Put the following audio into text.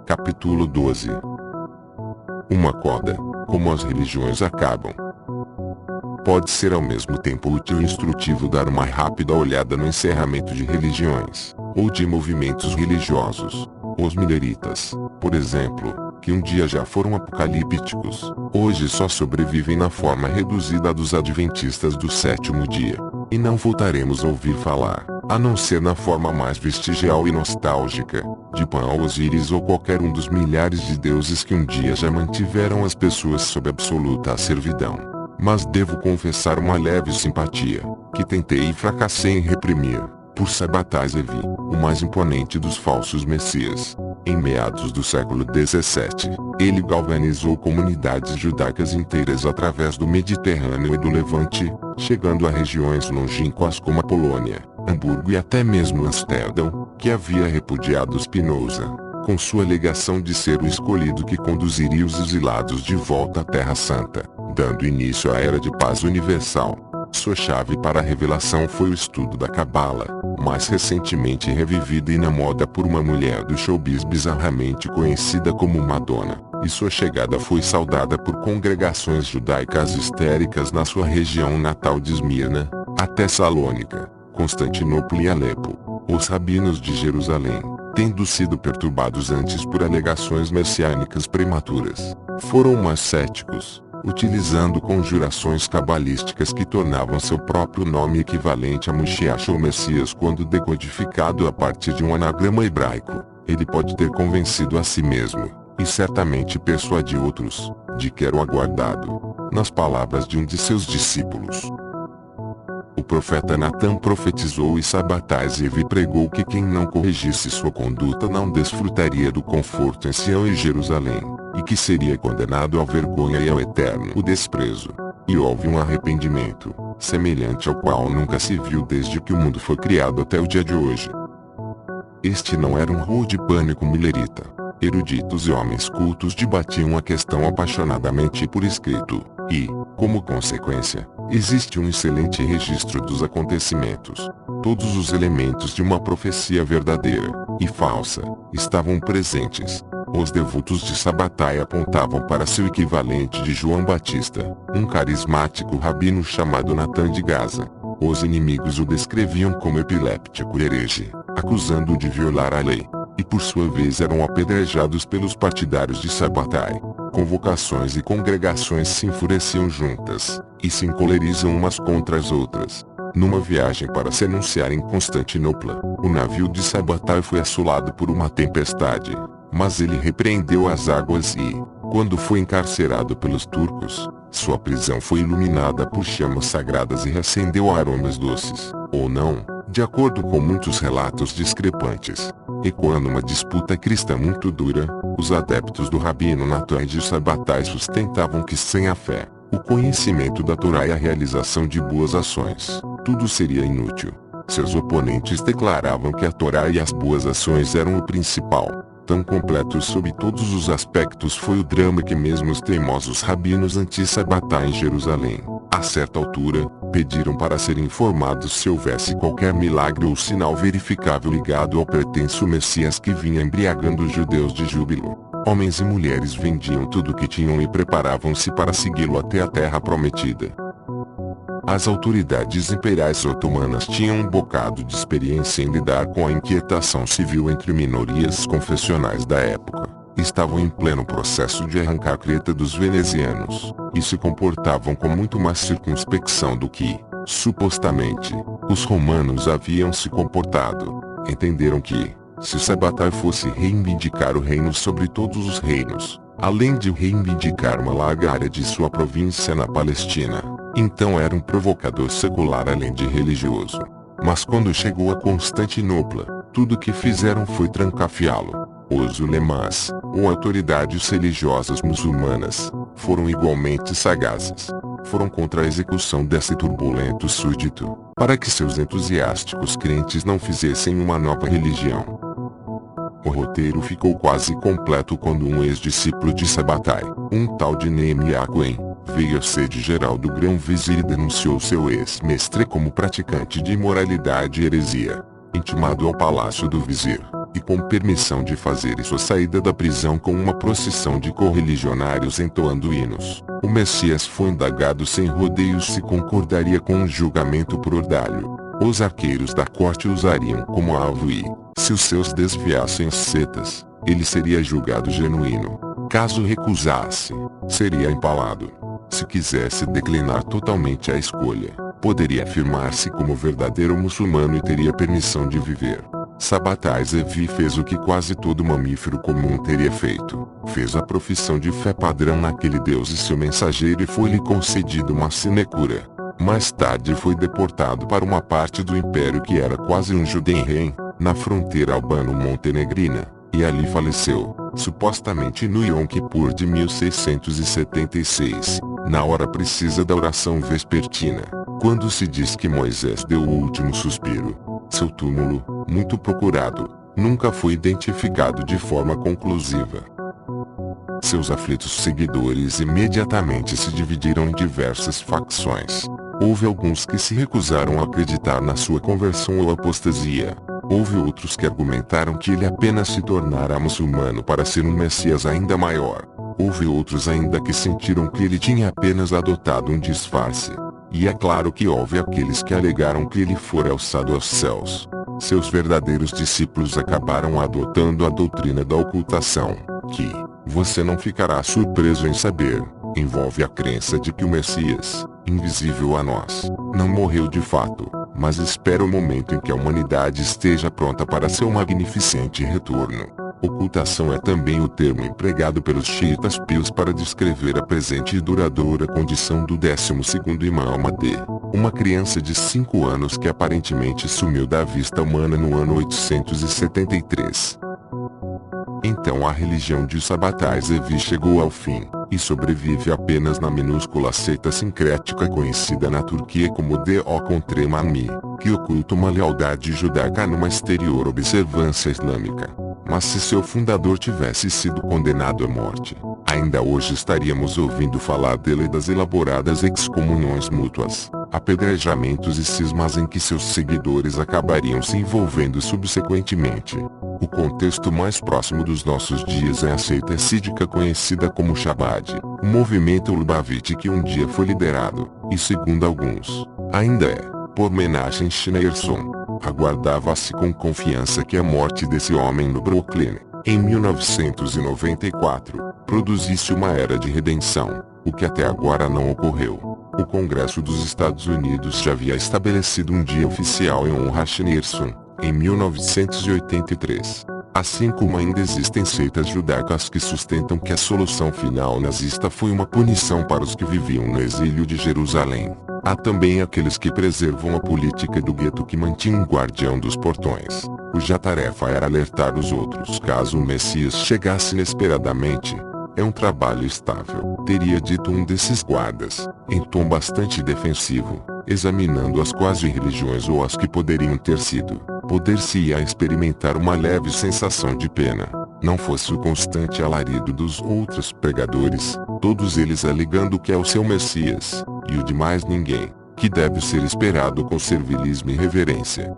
Capítulo 12. Uma coda, como as religiões acabam. Pode ser ao mesmo tempo útil e instrutivo dar uma rápida olhada no encerramento de religiões, ou de movimentos religiosos. Os mileritas, por exemplo, que um dia já foram apocalípticos, hoje só sobrevivem na forma reduzida dos adventistas do sétimo dia. E não voltaremos a ouvir falar, a não ser na forma mais vestigial e nostálgica, de Pan Osíris ou qualquer um dos milhares de deuses que um dia já mantiveram as pessoas sob absoluta servidão. Mas devo confessar uma leve simpatia, que tentei e fracassei em reprimir, por Sabbatai Zevi, o mais imponente dos falsos messias. Em meados do século XVII, ele galvanizou comunidades judaicas inteiras através do Mediterrâneo e do Levante, chegando a regiões longínquas como a Polônia, Hamburgo e até mesmo Amsterdão, que havia repudiado Spinoza, com sua alegação de ser o escolhido que conduziria os exilados de volta à Terra Santa, dando início à Era de Paz Universal. Sua chave para a revelação foi o estudo da Cabala, mais recentemente revivida e na moda por uma mulher do showbiz bizarramente conhecida como Madonna, e sua chegada foi saudada por congregações judaicas histéricas na sua região natal de Esmirna, a Tessalônica, Constantinopla e Alepo. Os rabinos de Jerusalém, tendo sido perturbados antes por alegações messiânicas prematuras, foram mais céticos, utilizando conjurações cabalísticas que tornavam seu próprio nome equivalente a Mashiach ou Messias quando decodificado a partir de um anagrama hebraico. Ele pode ter convencido a si mesmo, e certamente persuadiu outros, de que era o aguardado, nas palavras de um de seus discípulos. O profeta Natan profetizou e Sabbatai Zevi pregou que quem não corrigisse sua conduta não desfrutaria do conforto em Sião e Jerusalém, e que seria condenado à vergonha e ao eterno desprezo. E houve um arrependimento, semelhante ao qual nunca se viu desde que o mundo foi criado até o dia de hoje. Este não era um rude pânico milerita. Eruditos e homens cultos debatiam a questão apaixonadamente por escrito, e, como consequência, existe um excelente registro dos acontecimentos. Todos os elementos de uma profecia verdadeira e falsa estavam presentes. Os devotos de Sabbatai apontavam para seu equivalente de João Batista, um carismático rabino chamado Natan de Gaza. Os inimigos o descreviam como epiléptico e herege, acusando-o de violar a lei. E por sua vez eram apedrejados pelos partidários de Sabbatai. Convocações e congregações se enfureciam juntas, e se encolerizam umas contra as outras. Numa viagem para se anunciar em Constantinopla, o navio de Sabbatai foi assolado por uma tempestade, mas ele repreendeu as águas e, quando foi encarcerado pelos turcos, sua prisão foi iluminada por chamas sagradas e reacendeu aromas doces, ou não, de acordo com muitos relatos discrepantes. Ecoando uma disputa cristã muito dura, os adeptos do rabino Natan de Sabbatai sustentavam que sem a fé, o conhecimento da Torá e a realização de boas ações, tudo seria inútil. Seus oponentes declaravam que a Torá e as boas ações eram o principal. Tão completo sob todos os aspectos foi o drama que mesmo os teimosos rabinos anti-Sabbatai em Jerusalém, a certa altura, pediram para serem informados se houvesse qualquer milagre ou sinal verificável ligado ao pretenso Messias que vinha embriagando os judeus de júbilo. Homens e mulheres vendiam tudo o que tinham e preparavam-se para segui-lo até a terra prometida. As autoridades imperiais otomanas tinham um bocado de experiência em lidar com a inquietação civil entre minorias confessionais da época. Estavam em pleno processo de arrancar Creta dos venezianos, e se comportavam com muito mais circunspecção do que, supostamente, os romanos haviam se comportado. Entenderam que, se Sabbatai fosse reivindicar o reino sobre todos os reinos, além de reivindicar uma larga área de sua província na Palestina, então era um provocador secular além de religioso. Mas quando chegou a Constantinopla, tudo o que fizeram foi trancafiá-lo. Os ulemas, ou autoridades religiosas muçulmanas, foram igualmente sagazes. Foram contra a execução desse turbulento súdito, para que seus entusiásticos crentes não fizessem uma nova religião. O roteiro ficou quase completo quando um ex-discípulo de Sabbatai, um tal de Nehemiah Cohen, veio à sede geral do grão-vizir e denunciou seu ex-mestre como praticante de imoralidade e heresia. intimado ao palácio do vizir, e com permissão de fazer sua saída da prisão com uma procissão de correligionários entoando hinos. O Messias foi indagado sem rodeios se concordaria com um julgamento por ordalho. Os arqueiros da corte usariam como alvo e, se os seus desviassem as setas, ele seria julgado genuíno. Caso recusasse, seria empalado. Se quisesse declinar totalmente a escolha, poderia afirmar-se como verdadeiro muçulmano e teria permissão de viver. Sabbatai Zevi fez o que quase todo mamífero comum teria feito. Fez a profissão de fé padrão naquele Deus e seu mensageiro e foi-lhe concedido uma sinecura. Mais tarde foi deportado para uma parte do império que era quase um Judenrein, na fronteira albano-montenegrina, e ali faleceu, supostamente no Yom Kippur de 1676, na hora precisa da oração vespertina, quando se diz que Moisés deu o último suspiro. Seu túmulo, muito procurado, nunca foi identificado de forma conclusiva. Seus aflitos seguidores imediatamente se dividiram em diversas facções. Houve alguns que se recusaram a acreditar na sua conversão ou apostasia. Houve outros que argumentaram que ele apenas se tornara muçulmano para ser um Messias ainda maior. Houve outros ainda que sentiram que ele tinha apenas adotado um disfarce. E é claro que houve aqueles que alegaram que ele fora alçado aos céus. Seus verdadeiros discípulos acabaram adotando a doutrina da ocultação, que, você não ficará surpreso em saber, envolve a crença de que o Messias, invisível a nós, não morreu de fato, mas espera o momento em que a humanidade esteja pronta para seu magnificente retorno. Ocultação é também o termo empregado pelos xiitas pios para descrever a presente e duradoura condição do 12º Imã Mahdi, uma criança de 5 anos que aparentemente sumiu da vista humana no ano 873. Então a religião de Sabbatai Zevi chegou ao fim, e sobrevive apenas na minúscula seita sincrética conhecida na Turquia como Do Contre Mami, que oculta uma lealdade judaica numa exterior observância islâmica. Mas se seu fundador tivesse sido condenado à morte, ainda hoje estaríamos ouvindo falar dele e das elaboradas excomunhões mútuas, apedrejamentos e cismas em que seus seguidores acabariam se envolvendo subsequentemente. O contexto mais próximo dos nossos dias é a seita assídica conhecida como Chabad, um movimento lubavite que um dia foi liderado, e segundo alguns, ainda é, por Menachem Schneerson. Aguardava-se com confiança que a morte desse homem no Brooklyn, em 1994, produzisse uma era de redenção, o que até agora não ocorreu. O Congresso dos Estados Unidos já havia estabelecido um dia oficial em honra a Schneerson, em 1983. Assim como ainda existem seitas judaicas que sustentam que a solução final nazista foi uma punição para os que viviam no exílio de Jerusalém. Há também aqueles que preservam a política do gueto que mantinha um guardião dos portões, cuja tarefa era alertar os outros caso o Messias chegasse inesperadamente. É um trabalho estável, teria dito um desses guardas, em tom bastante defensivo, examinando as quase-religiões ou as que poderiam ter sido. Poder-se-ia experimentar uma leve sensação de pena, não fosse o constante alarido dos outros pregadores, todos eles alegando que é o seu Messias, e o de mais ninguém, que deve ser esperado com servilismo e reverência.